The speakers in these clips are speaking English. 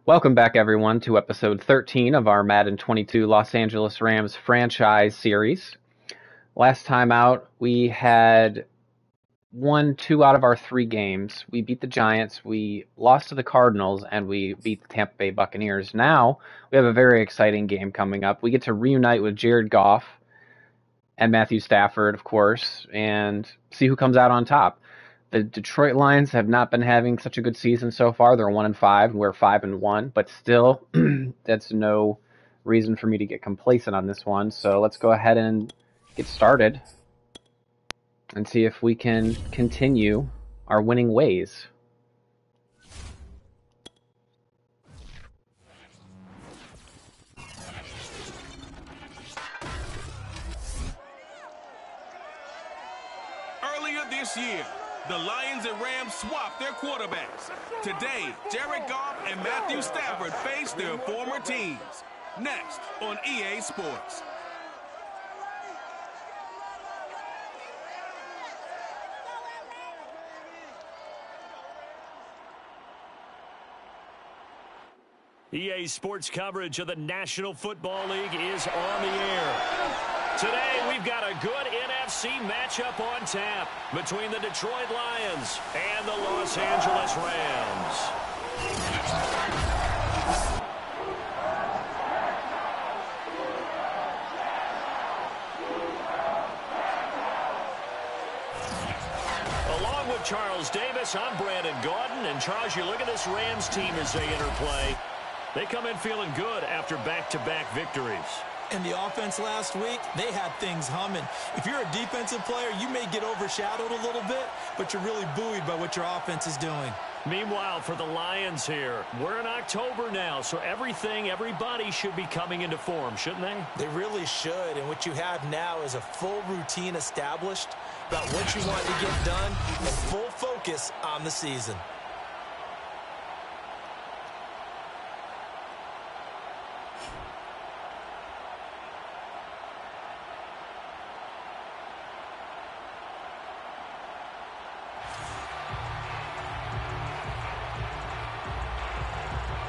Welcome back, everyone, to episode 13 of our Madden 22 Los Angeles Rams franchise series. Last time out, we had won 2 out of our 3 games. We beat the Giants, we lost to the Cardinals, and we beat the Tampa Bay Buccaneers. Now, we have a very exciting game coming up. We get to reunite with Jared Goff and Matthew Stafford, of course, and see who comes out on top. The Detroit Lions have not been having such a good season so far. They're 1-5, and we're 5-1, but still, that's no reason for me to get complacent on this one. So let's go ahead and get started and see if we can continue our winning ways. Earlier this year, the Lions and Rams swapped their quarterbacks. Today, Jared Goff and Matthew Stafford face their former teams. Next on EA Sports. EA Sports coverage of the National Football League is on the air. Today, we've got a good NFC matchup on tap between the Detroit Lions and the Los Angeles Rams. Along with Charles Davis, I'm Brandon Gaudin. And Charles, you look at this Rams team as they interplay. They come in feeling good after back-to-back victories. And the offense last week, they had things humming. If you're a defensive player, you may get overshadowed a little bit, but you're really buoyed by what your offense is doing. Meanwhile, for the Lions here, we're in October now, so everybody should be coming into form, shouldn't they? They really should, and what you have now is a full routine established about what you want to get done and full focus on the season.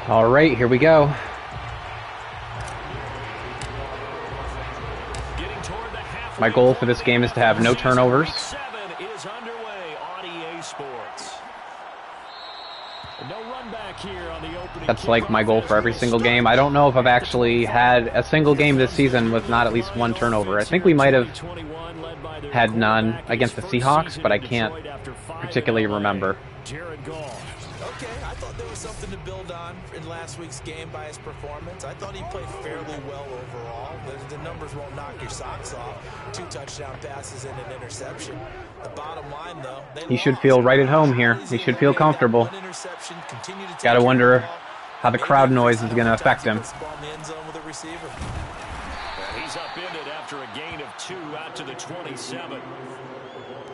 All right, here we go. My goal for this game is to have no turnovers. Is underway on EA Sports. No run back here on the opening. That's like my goal for every single game. I don't know if I've actually had a single game this season with not at least 1 turnover. I think we might have had none against the Seahawks, but I can't particularly remember. Jared Goff. Okay, I thought there was something to build on in last week's game by his performance. I thought he played fairly well overall. The numbers won't knock your socks off. 2 touchdown passes and an interception. The bottom line, though, he should feel right at home here. He should feel comfortable. Gotta wonder how the crowd noise is going to affect him. He's upended after a gain of 2 out to the 27.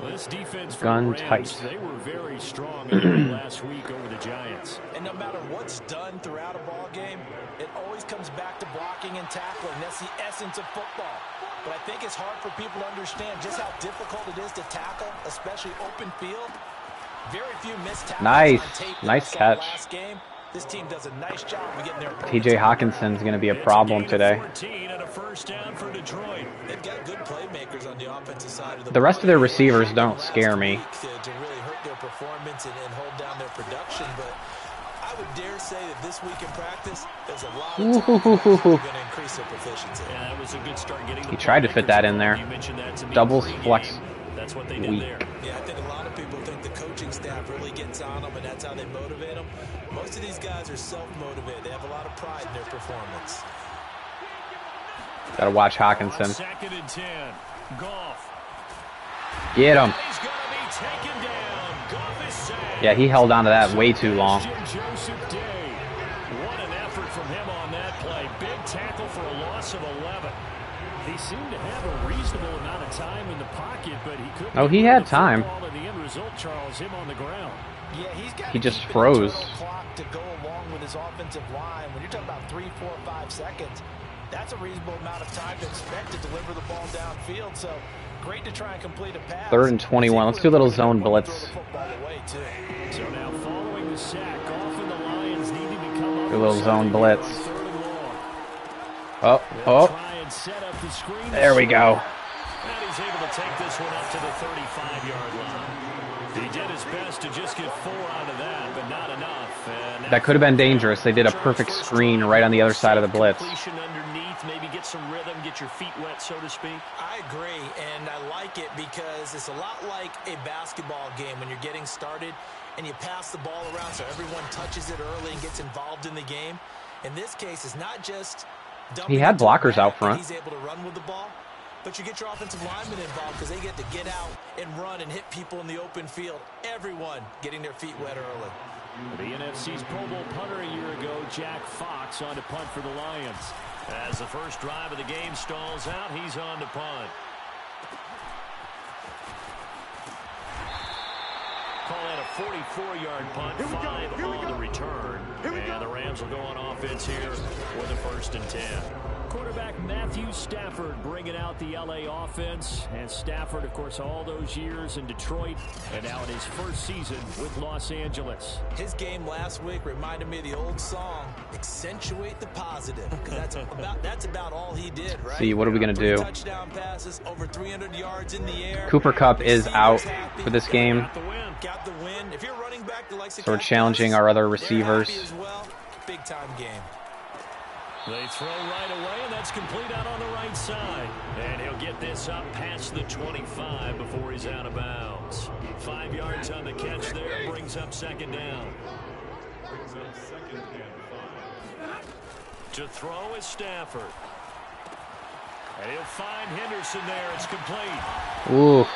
This defense gun tight. They were very strong last week over the Giants. And no matter what's done throughout a ball game, it always comes back to blocking and tackling. That's the essence of football. But I think it's hard for people to understand just how difficult it is to tackle, especially open field. Very few missed tackles on tape. Nice catch. Last game. This team does a nice job of getting their TJ Hawkinson's going to be a problem today. And a first down for Detroit. They've got good playmakers on the offensive side of The rest of their receivers don't scare me. To really hurt their performance and hold down their production, but I would dare say that this week in practice, there's a lot of time going to increase their proficiency. Yeah, that was a good start getting. He tried to fit that in there. Doubles flex. That's what they did weak. there. Yeah, I think a lot of people think the coaching staff really gets on them, and that's how they motivate them. Most of these guys are self-motivated. They have a lot of pride in their performance. Gotta watch Hawkinson. 2nd and 10. Goff. Get him. He's going to be taken down. Goff is sacked. Yeah, he held on to that way too long. Joseph Day. What an effort from him on that play. Big tackle for a loss of 11. He seemed to have a reasonable amount of time in the pocket, but he couldn't. Oh, he had time. The end result, Charles, him on the ground. Yeah, he just froze. Clock to go along with his offensive line. When you're talking about 3, 4, 5 seconds, that's a reasonable amount of time to expect to deliver the ball downfield. So great to try and complete a pass. 3rd and 21. Let's do a little zone blitz. So now following the sack, Goff and the Lions needing to come up Do a little zone blitz. Oh, oh. There we go. And he's able to take this one up to the 35-yard line. He did his best to just get 4 out of that, but not enough. And that could have been dangerous. They did a perfect screen right on the other side of the blitz. Underneath, maybe get some rhythm, get your feet wet, so to speak. I agree, and I like it because it's a lot like a basketball game when you're getting started and you pass the ball around so everyone touches it early and gets involved in the game. In this case, it's not just he had blockers out front. He's able to run with the ball, but you get your offensive linemen involved because they get to get out and run and hit people in the open field. Everyone getting their feet wet early. The NFC's Pro Bowl punter a year ago, Jack Fox, on to punt for the Lions. As the first drive of the game stalls out, he's on to punt. Call that a 44-yard punt, 5 on the return. And the Rams will go on offense here for the 1st and 10. Quarterback Matthew Stafford bringing out the L.A. offense. And Stafford, of course, all those years in Detroit and now in his first season with Los Angeles. His game last week reminded me of the old song, Accentuate the Positive. Because that's about all he did, right? See, what are we going to do? Touchdown passes, over 300 yards in the air. Cooper Kupp is out for this game. Got the win. If you're running back that likes to so we're challenging our other receivers. Well. Big time game. They throw right away, and that's complete out on the right side. And he'll get this up past the 25 before he's out of bounds. 5 yards on the catch there, brings up 2nd down. To throw is Stafford. And he'll find Henderson there. It's complete. Ooh.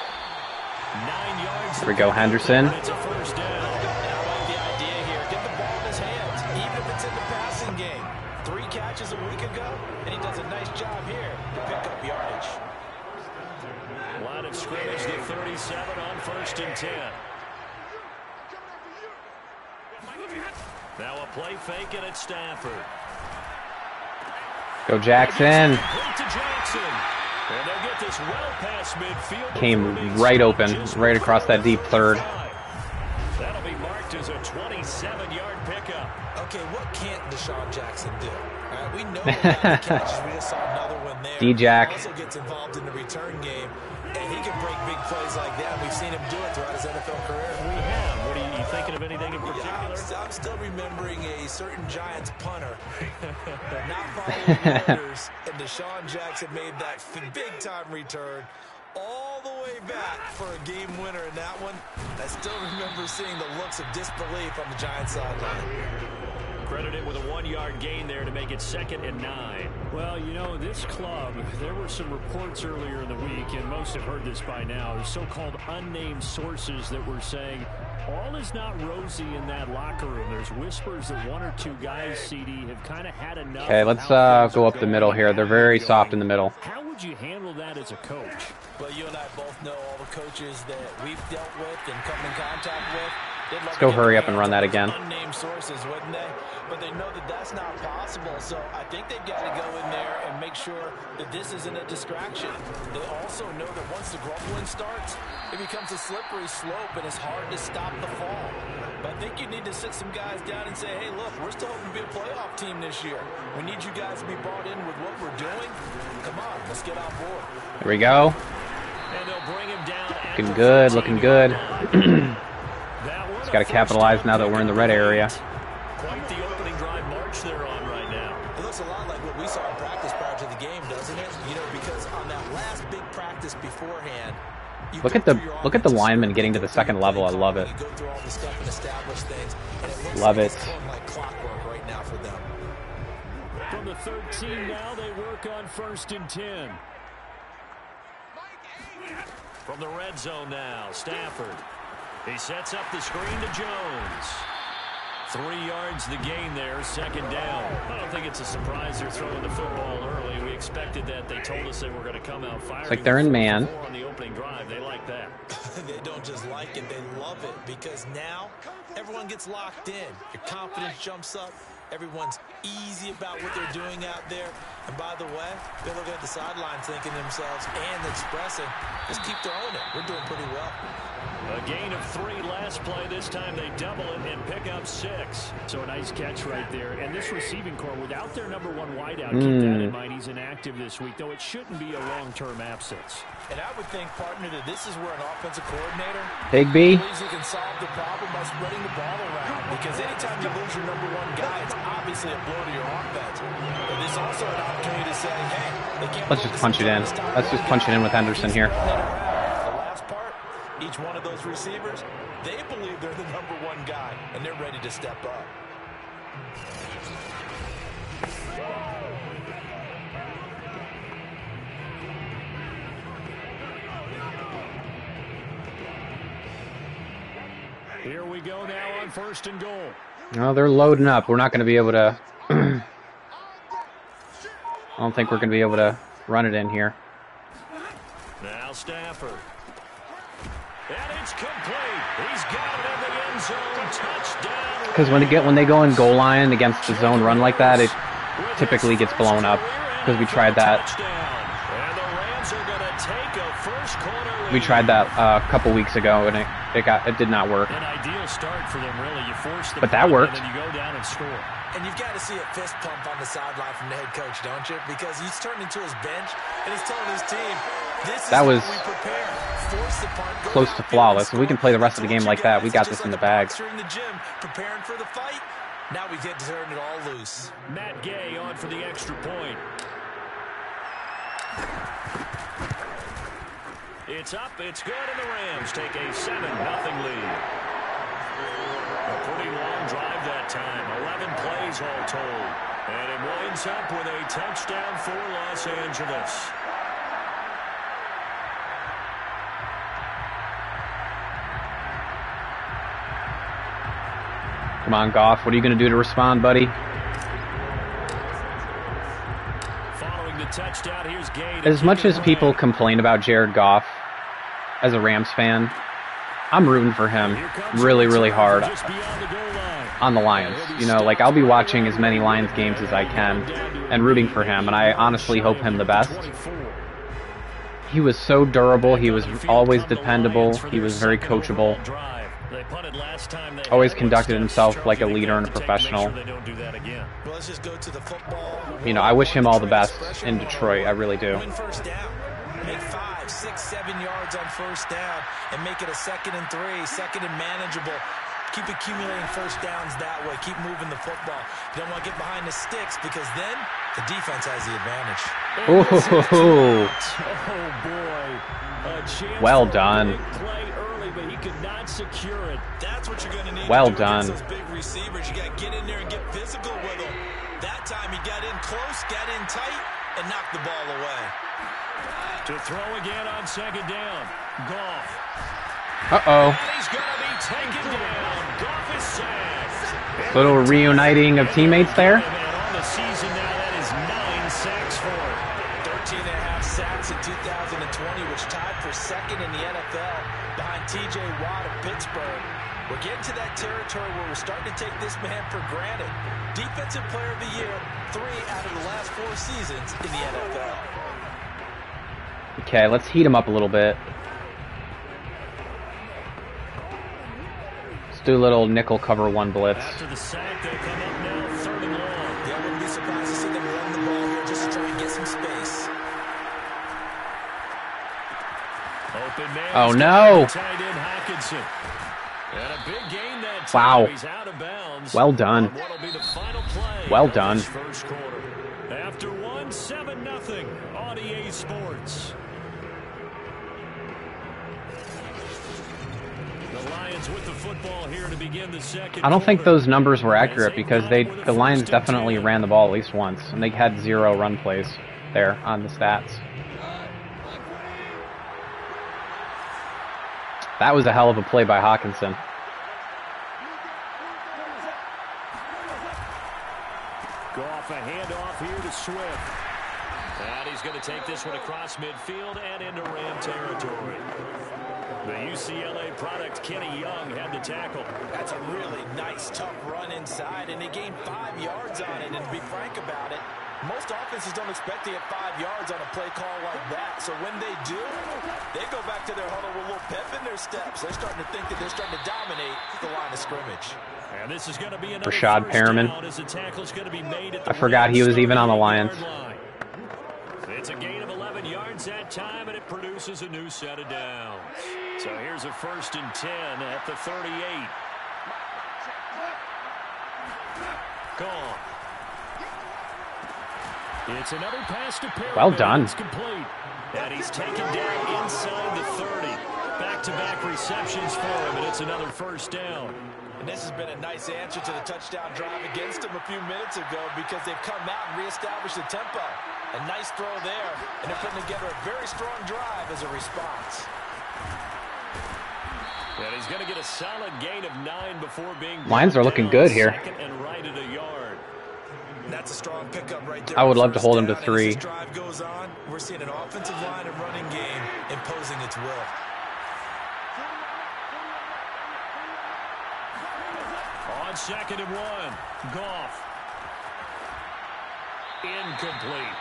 9 yards. There we go, Henderson. It's a 1st down. I like the idea here. Get the ball in his hands, even if it's in the passing game. 3 catches a week ago, and he does a nice job here to pick up yardage. Line of scrimmage, the 37 on 1st and 10. Now a play fake, and it's Stafford. Go Jackson. And they'll get this well past midfield. Came right open, right across that deep 3rd. That'll be marked as a 27-yard pickup. Okay, what can't Deshaun Jackson do? We know that catches. We just saw another one there. D-Jack. Also gets involved in the return game, and he can break big plays like that. We've seen him do it throughout his NFL career. We have. What are you thinking of anything in particular? Yeah, I'm still remembering a certain Giants punter not following orders, and Deshaun Jackson made that big-time return all the way back for a game winner in that one. I still remember seeing the looks of disbelief on the Giants sideline. Credited with a 1-yard gain there to make it 2nd and 9. Well, you know, this club, there were some reports earlier in the week, and most have heard this by now, the so-called unnamed sources that were saying all is not rosy in that locker room. There's whispers that 1 or 2 guys, CD, have kind of had enough. Okay, let's go up the middle here. They're very soft in the middle. How would you handle that as a coach? Well, you and I both know all the coaches that we've dealt with and come in contact with. Let's go hurry up and run that again. Unnamed sources, wouldn't they? But they know that that's not possible, so I think they've got to go in there and make sure that this isn't a distraction. They also know that once the grumbling starts, it becomes a slippery slope, and it's hard to stop the fall. But I think you need to sit some guys down and say, hey, look, we're still hoping to be a playoff team this year. We need you guys to be brought in with what we're doing. Come on, let's get on board. There we go. And they'll bring him down. Looking good, looking good. Just got to capitalize now that we're in the red area. Quite the opening drive march they're on right now. It looks a lot like what we saw in practice prior to the game, doesn't it? You know, because on that last big practice beforehand, look at the linemen getting to the 2nd level. I love it. You go through all the stuff and establish things, and it looks love like it. it's going like clockwork right now for them. From the 13 now, they work on 1st and 10. From the red zone now, Stafford. He sets up the screen to Jones. 3 yards the gain there, 2nd down. I don't think it's a surprise they're throwing the football early. We expected that. They told us they were going to come out firing. It's like they're in man. On the opening drive, they like that. They don't just like it, they love it, because now everyone gets locked in. Your confidence jumps up. Everyone's easy about what they're doing out there. And by the way, they're looking at the sideline thinking to themselves and expressing, just keep throwing it. We're doing pretty well. A gain of 3 last play. This time they double it and pick up 6. So a nice catch right there. And this receiving core, without their number 1 wideout, keep that in mind. He's inactive this week, though it shouldn't be a long-term absence. And I would think, partner, that this is where an offensive coordinator Big B believes he can solve the problem by spreading the ball around. Because anytime you lose your number 1 guy, it's obviously a blow to your offense. But there's also an opportunity to say, hey, they can't. Let's just punch it in. Let's just punch it in with Henderson here. The last part, each one of those receivers, they believe they're the number 1 guy, and they're ready to step up. Here we go now on 1st and goal. No, they're loading up. We're not going to be able to... I don't think we're going to be able to run it in here. Now Stafford. And it's complete. He's got it in the end zone. Touchdown. Because when they go in goal line against the zone run like that, it typically gets blown up. Because we tried that. And the Rams are going to take a first quarter lead. We tried that a couple weeks ago, and it did not work. An ideal start for them, really. You force the but that worked. And then you go down and score. And you've got to see a fist pump on the sideline from the head coach, don't you? Because he's turned into his bench, and he's telling his team, this is how we prepare. Force the punt, close to flawless. If we can play the rest of the game like that, we got this in the bag. In the gym, preparing for the fight. Now we get to turn it all loose. Matt Gay on for the extra point. It's up, it's good, and the Rams take a 7-0 lead. A pretty long drive that time, 11 plays all told. And it winds up with a touchdown for Los Angeles. Come on, Goff. What are you going to do to respond, buddy? Following the touchdown, here's Gay. As much as people complain about Jared Goff, as a Rams fan, I'm rooting for him really, really hard on the Lions. You know, like, I'll be watching as many Lions games as I can and rooting for him, and I honestly hope him the best. He was so durable. He was always dependable. He was very coachable. Always conducted himself like a leader and a professional. You know, I wish him all the best in Detroit. I really do. Make 5, 6, 7 yards on first down and make it a 2nd and 3, 2nd and manageable. Keep accumulating first downs that way. Keep moving the football. You don't want to get behind the sticks because then the defense has the advantage. Oh, boy. A chance well done. Play early, but he could not secure it. That's what you're going to need well to do done. against those big receivers. You got to get in there and get physical with them. That time he got in close, got in tight, and knocked the ball away. To throw again on 2nd down. Goff. Uh-oh. He's going to be taken down. Goff is sacked. Little reuniting of teammates there. On the season now, that is 9 sacks for him. 13.5 sacks in 2020, which tied for 2nd in the NFL behind T.J. Watt of Pittsburgh. We're getting to that territory where we're starting to take this man for granted. Defensive Player of the Year, 3 out of the last 4 seasons in the NFL. Okay, let's heat him up a little bit. Let's do a little nickel cover 1 blitz. After the sack, they'll come up now 3rd and long. Yeah, I wouldn't be surprised to see them run the ball here just to try and get some space. Open man. Oh, no. Tight end Hockenson. And a big gain that time. Wow. He's out of bounds. Well done. What'll be the final play well done. of this first quarter. After 7-0 on EA Sports. The Lions with the football here to begin the second. I don't think those numbers were accurate because the Lions definitely ran the ball at least once, and they had 0 run plays there on the stats. That was a hell of a play by Hockenson. Goff, a handoff here to Swift. And he's going to take this one across midfield and into Ram territory. The UCLA product, Kenny Young, had the tackle. That's a really nice, tough run inside, and they gained 5 yards on it. And to be frank about it, Most offenses don't expect to get 5 yards on a play call like that. So when they do, they go back to their huddle with a little pep in their steps. They're starting to think that they're starting to dominate the line of scrimmage. And this is going to be another Rashad Perriman. I forgot he was even on the Lions. It's a gain of 11 yards that time, and it produces a new set of downs. So here's a 1st and 10 at the 38. Gone. It's another pass to Perriman. Well done. It's complete. And he's taken down inside the 30. Back-to-back receptions for him, and it's another 1st down. And this has been a nice answer to the touchdown drive against them a few minutes ago because they've come out and reestablished the tempo. A nice throw there, and they're putting together a very strong drive as a response. And he's going to get a solid gain of 9 before being Lions are looking good here. And right at a yard. That's a strong pickup right there. I would love to hold him to 3. As this drive goes on, we're seeing an offensive line and running game imposing its will. On 2nd and 1, Goff. Incomplete.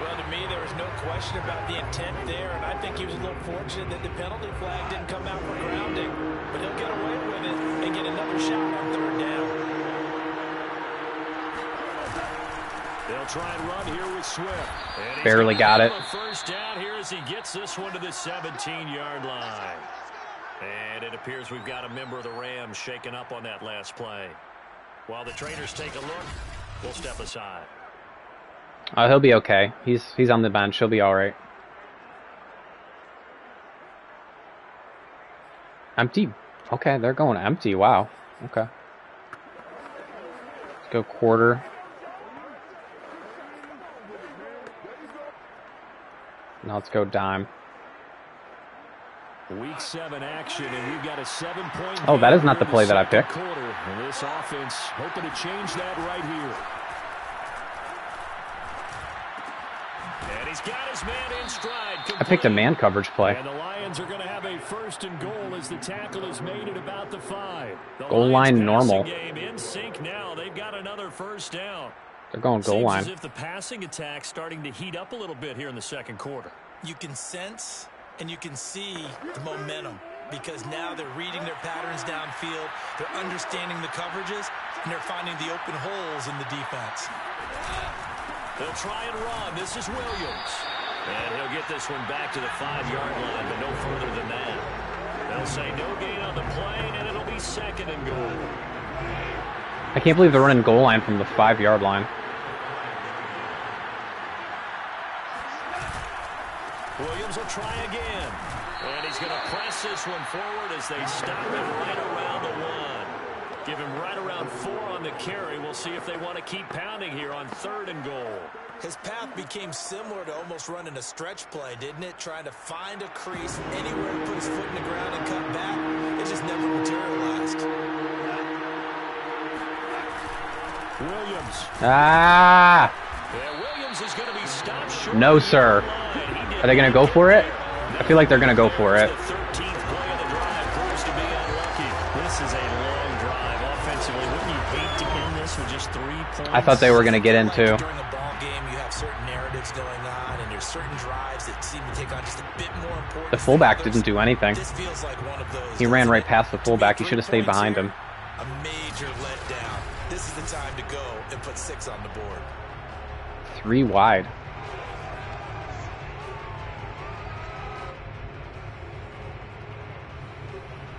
Well, to me, there was no question about the intent there, and I think he was a little fortunate that the penalty flag didn't come out for grounding. But he'll get away with it and get another shot on 3rd down. They'll try and run here with Swift. Barely got it. 1st down here as he gets this one to the 17-yard line. And it appears we've got a member of the Rams shaken up on that last play. While the traders take a look, we'll step aside. He'll be okay. He's on the bench. He'll be all right. Empty. Okay, they're going empty. Wow. Okay. Let's go quarter. Now let's go dime. Week 7 action, and we've got a 7-point. Oh, that is not the play that I picked. Quarter, and this offense hoping to change that right here. And he's got his man in stride. I picked a man coverage play. And the Lions are going to have a 1st and goal as the tackle is made at about the 5. The Goal line normal. Game in sync now. They've got another 1st down. They're going goal line. Seems as if the passing attack's starting to heat up a little bit here in the 2nd quarter. You can sense and you can see the momentum because now they're reading their patterns downfield, they're understanding the coverages, and they're finding the open holes in the defense. They'll try and run. This is Williams. And he'll get this one back to the 5-yard line, but no further than that. They'll say no gain on the play, and it'll be 2nd and goal. I can't believe they're running goal line from the 5-yard line. Williams will try again. And he's going to press this one forward as they stop him right around the 1. Give him right around 4 on the carry. We'll see if they want to keep pounding here on 3rd and goal. His path became similar to almost running a stretch play, didn't it? Trying to find a crease anywhere to put his foot in the ground and cut back. It just never materialized. Williams. Ah! Yeah, Williams is going to be stopped short. No, sir. Are they going to go for it? I feel like they're going to go for it. The 13th play of the drive proves to be unlucky. This is a long drive offensively. Wouldn't you hate to end this with just 3 points? I thought they were going to get into. During a ball game, you have certain narratives going on, and there's certain drives that seem to take on just a bit more importance. The fullback didn't do anything. This feels like one of those. He ran right past the fullback. He should have stayed behind him. A major letdown. This is the time to go and put 6 on the board. 3 wide.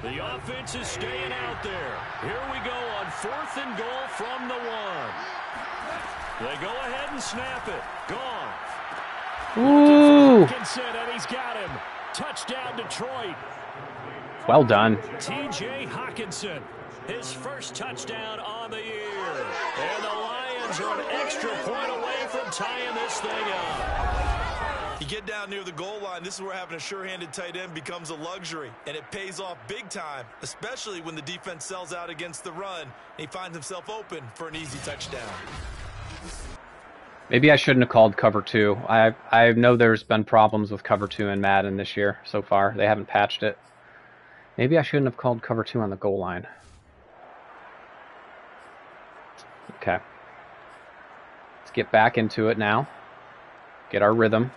The offense is staying out there. Here we go on 4th and goal from the 1. They go ahead and snap it. Gone. Ooh. And he's got him. Touchdown, Detroit. Well done. T.J. Hockenson, his first touchdown on the year. And the Lions are an extra point away from tying this thing up. You get down near the goal line, this is where having a sure-handed tight end becomes a luxury, and it pays off big time, especially when the defense sells out against the run, and he finds himself open for an easy touchdown. Maybe I shouldn't have called cover 2. I know there's been problems with cover 2 in Madden this year so far. They haven't patched it. Maybe I shouldn't have called cover 2 on the goal line. Okay. Let's get back into it now. Get our rhythm.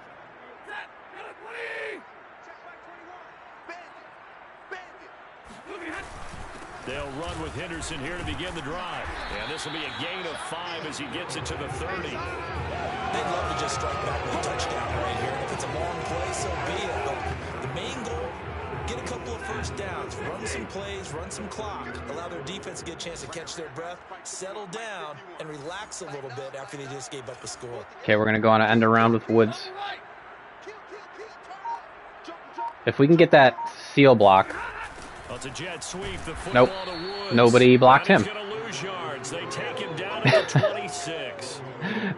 They'll run with Henderson here to begin the drive. And this will be a gain of 5 as he gets it to the 30. They'd love to just strike back with a touchdown right here. And if it's a long play, so be it. But the main goal, get a couple of first downs, run some plays, run some clock, allow their defense to get a chance to catch their breath, settle down, and relax a little bit after they just gave up a score. Okay, we're going to go on an end around with Woods. If we can get that seal block. Well, it's a jet sweep. The Nope. to Woods. Nobody blocked him. They take him down at the 26.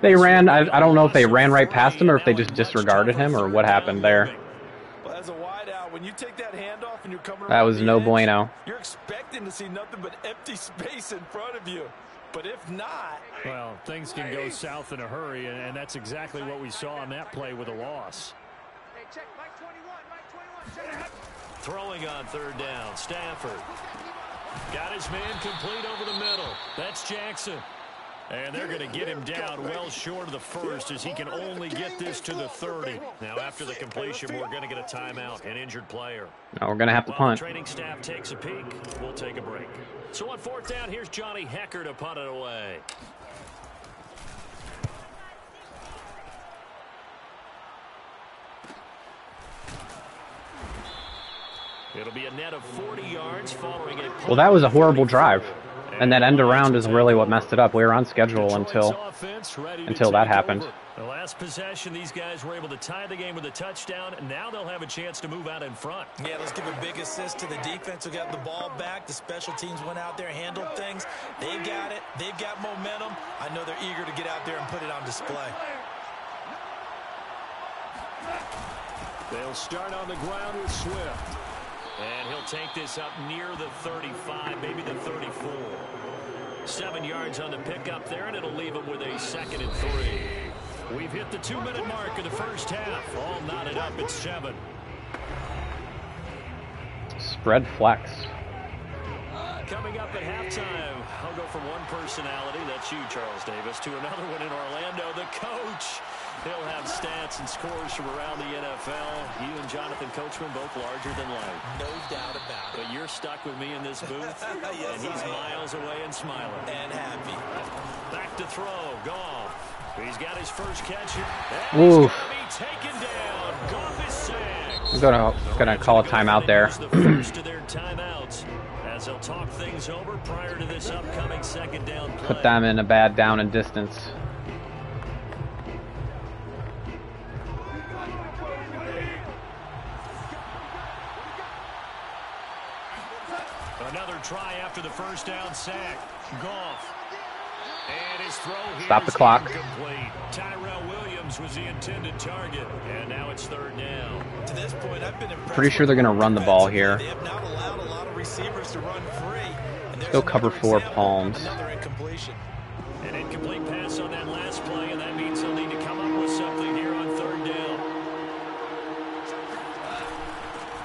They ran, I don't know if they ran right past him or if they just disregarded him or what happened there. Well, as a wideout, when you take that handoff and you're coming That was no bueno. You're expecting to see nothing but empty space in front of you. But if not... Well, things can go south in a hurry, and that's exactly what we saw on that play with a loss. Throwing on third down, Stafford. Got his man complete over the middle. That's Jackson. And they're going to get him down well short of the first as he can only get this to the 30. Now, after the completion, we're going to get a timeout, an injured player. Now we're going to have to punt. The training staff takes a peek. We'll take a break. So on fourth down, here's Johnny Hecker to punt it away. It'll be a net of 40 yards following a... Well, that was a horrible drive. And that end around is really what messed it up. We were on schedule until that happened. The last possession, these guys were able to tie the game with a touchdown, and now they'll have a chance to move out in front. Yeah, let's give a big assist to the defense who got the ball back. The special teams went out there, handled things. They've got it. They've got momentum. I know they're eager to get out there and put it on display. They'll start on the ground with Swift. And he'll take this up near the 35, maybe the 34. 7 yards on the pickup there, and it'll leave him with a 2nd and 3. We've hit the 2-minute mark of the first half. All knotted up at 7. Spread flex. Coming up at halftime, I'll go from one personality, that's you, Charles Davis, to another one in Orlando, the coach. He'll have stats and scores from around the NFL. You and Jonathan Coachman both larger than life. No doubt about it. But you're stuck with me in this booth, yes, and he's miles away and smiling. And happy. Back to throw, Goff. He's got his first catch. Ooh. He's going to be taken down. Goff is sacked. I'm gonna call a timeout there. The first of their timeouts, as they'll talk things over prior to this upcoming second down play. Put them in a bad down and distance. Another try after the first down sack. Goff. And his throw here. Stop the clock. Incomplete. Tyrell Williams was the intended target. And now it's third down. To this point, I've been impressed. Pretty sure they're going to run the ball here. They have not allowed a lot of receivers to run free. Let's go cover 4 palms. Another incompletion. An incomplete pass on that last play, and that means they'll need to come up with something here on third down.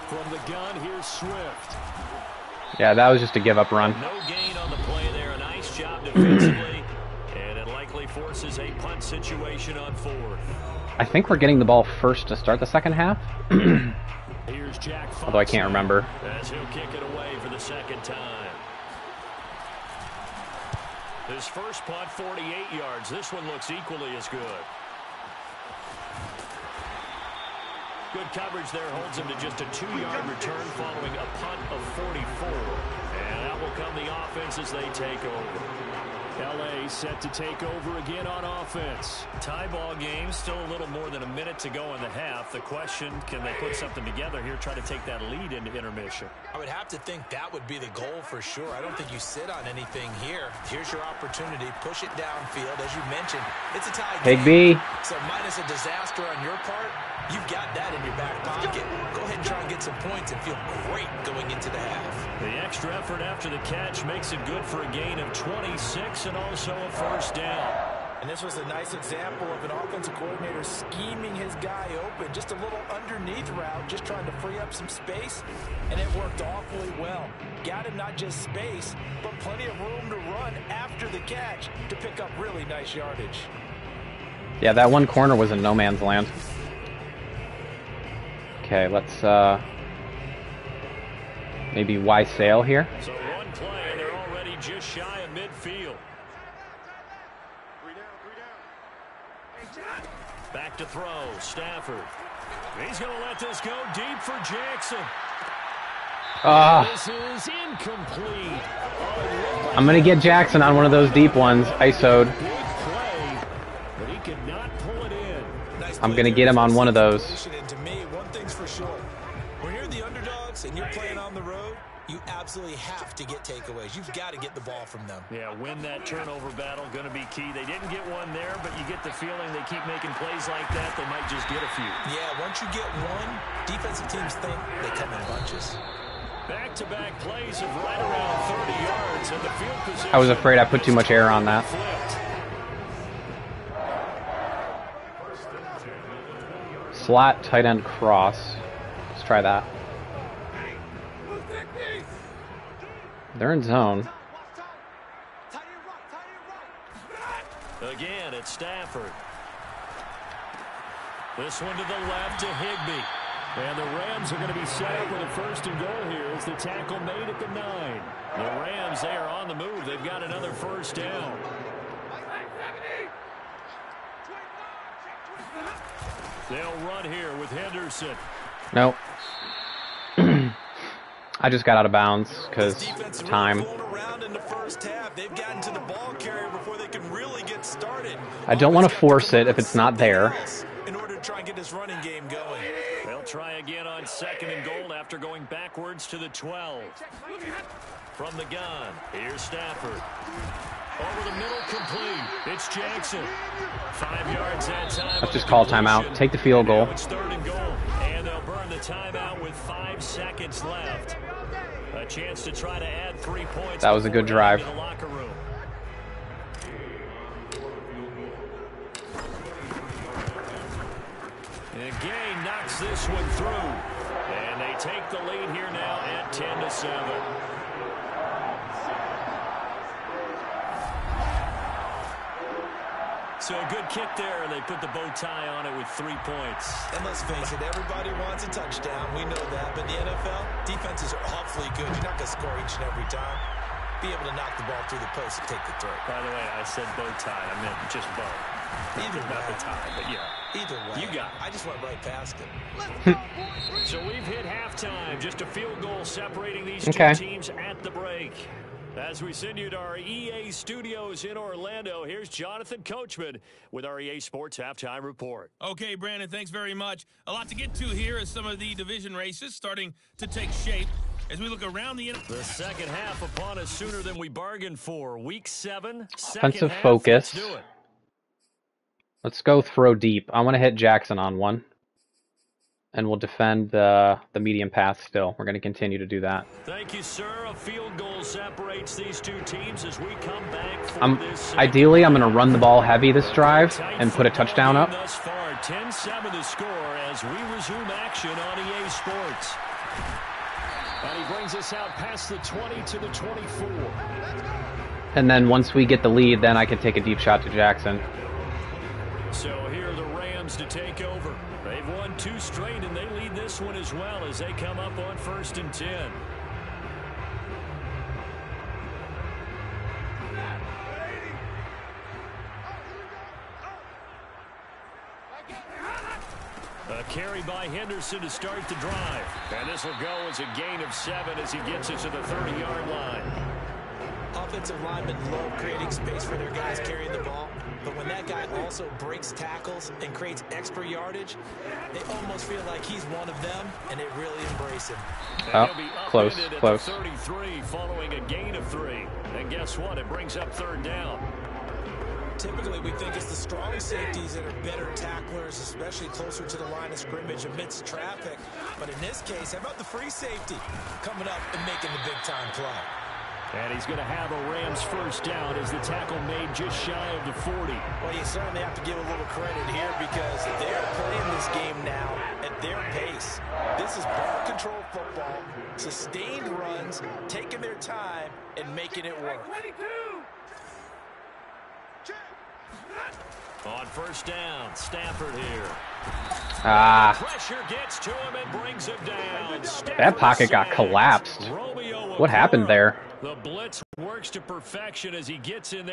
From the gun, here's Swift. Yeah, that was just a give-up run. No gain on the play there. A nice job defensively. And it likely forces a punt situation on fourth. I think we're getting the ball first to start the second half. Here's Jack Fox, although I can't remember. as he'll kick it away for the second time. His first punt, 48 yards. This one looks equally as good. Good coverage there holds him to just a 2-yard return following a punt of 44. And out will come the offense as they take over. L.A. set to take over again on offense. Tie ball game, still a little more than a minute to go in the half. The question, can they put something together here, try to take that lead into intermission? I would have to think that would be the goal for sure. I don't think you sit on anything here. Here's your opportunity. Push it downfield. As you mentioned, it's a tie game. Higby. So minus a disaster on your part, you've got that in your back pocket. Go ahead and try and get some points and feel great going into the half. The extra effort after the catch makes it good for a gain of 26 and also a first down. And this was a nice example of an offensive coordinator scheming his guy open. Just a little underneath route, just trying to free up some space, and it worked awfully well. Got him not just space, but plenty of room to run after the catch to pick up really nice yardage. Yeah, that one corner was in no man's land. Okay, let's maybe Y sail here. So one play, and they're already just shy of midfield. Back to throw, Stafford. He's going to let this go deep for Jackson. This is incomplete. I'm going to get Jackson on one of those deep ones. ISO'd. Big play, but he could not pull it in. I'm going to get him on one of those. And to me, one thing's for sure. When you're the underdogs and you're playing on the road, you absolutely have to get takeaways. You've got to get the ball from them. Yeah, win that turnover battle, going to be key. They didn't get one there, but you get the feeling they keep making plays like that, they might just get a few. Yeah, once you get one, defensive teams think they come in bunches. Back-to-back plays of right around 30 yards, and the field position. I was afraid I put too much air on that. Slot, tight end, cross. Let's try that. They're in zone. Again, it's Stafford. This one to the left to Higbee. And the Rams are going to be set up with a first and goal here as the tackle made at the 9. The Rams, they are on the move. They've got another first down. They'll run here with Henderson. Nope. I just got out of bounds because time. They've gotten to the ball carrier before they can really get started. I don't want to force it if it's not there. In order to try and get this running game going. They'll try again on second and goal after going backwards to the 12. From the gun, here's Stafford. Over the middle, complete. It's Jackson. 5 yards that time. Let's just call timeout. Take the field goal. It's third and goal, and they'll burn the timeout with 5 seconds left. A chance to try to add 3 points. That was a good drive. In the locker room. And Gay knocks this one through, and they take the lead here now at 10-7. So a good kick there, and they put the bow tie on it with 3 points. And let's face it, everybody wants a touchdown. We know that. But the NFL, defenses are awfully good. You're not going to score each and every time. Be able to knock the ball through the post and take the throw. By the way, I said bow tie. I meant just bow. Either Not way. the tie, but yeah. Either way. You got it. I just went right past it. So we've hit halftime. Just a field goal separating these Okay. two teams at the break. As we send you to our EA studios in Orlando, here's Jonathan Coachman with our EA Sports Halftime Report. Okay, Brandon, thanks very much. A lot to get to here as some of the division races starting to take shape. As we look around the second half upon us sooner than we bargained for. Week 7, Offensive half. focus. Let's do it. Let's go throw deep. I want to hit Jackson on one. And we'll defend the medium pass still. We're going to continue to do that. Thank you, sir. A field goal separates these two teams as we come back for this. Ideally, I'm going to run the ball heavy this drive and put a touchdown up. Thus far, 10-7 the score as we resume action on EA Sports. And he brings us out past the 20 to the 24. And then once we get the lead, then I can take a deep shot to Jackson. So here are the Rams to take over. They've won 2 straight, and they lead this one as well as they come up on 1st and 10. A carry by Henderson to start the drive. And this will go as a gain of 7 as he gets it to the 30-yard line. Offensive linemen love creating space for their guys carrying the ball. But when that guy also breaks tackles and creates extra yardage, they almost feel like he's one of them, and they really embrace him. Oh, close, close. 33 following a gain of 3. And guess what? It brings up 3rd down. Typically, we think it's the strong safeties that are better tacklers, especially closer to the line of scrimmage amidst traffic. But in this case, how about the free safety coming up and making the big-time play? And he's going to have a Rams first down as the tackle made just shy of the 40. Well, you certainly have to give a little credit here because they're playing this game now at their pace. This is ball control football, sustained runs, taking their time, and making it work. On first down, Stafford here. Ah. Pressure gets to him and brings him down. That pocket got collapsed. What happened there? The blitz works to perfection as he gets in there.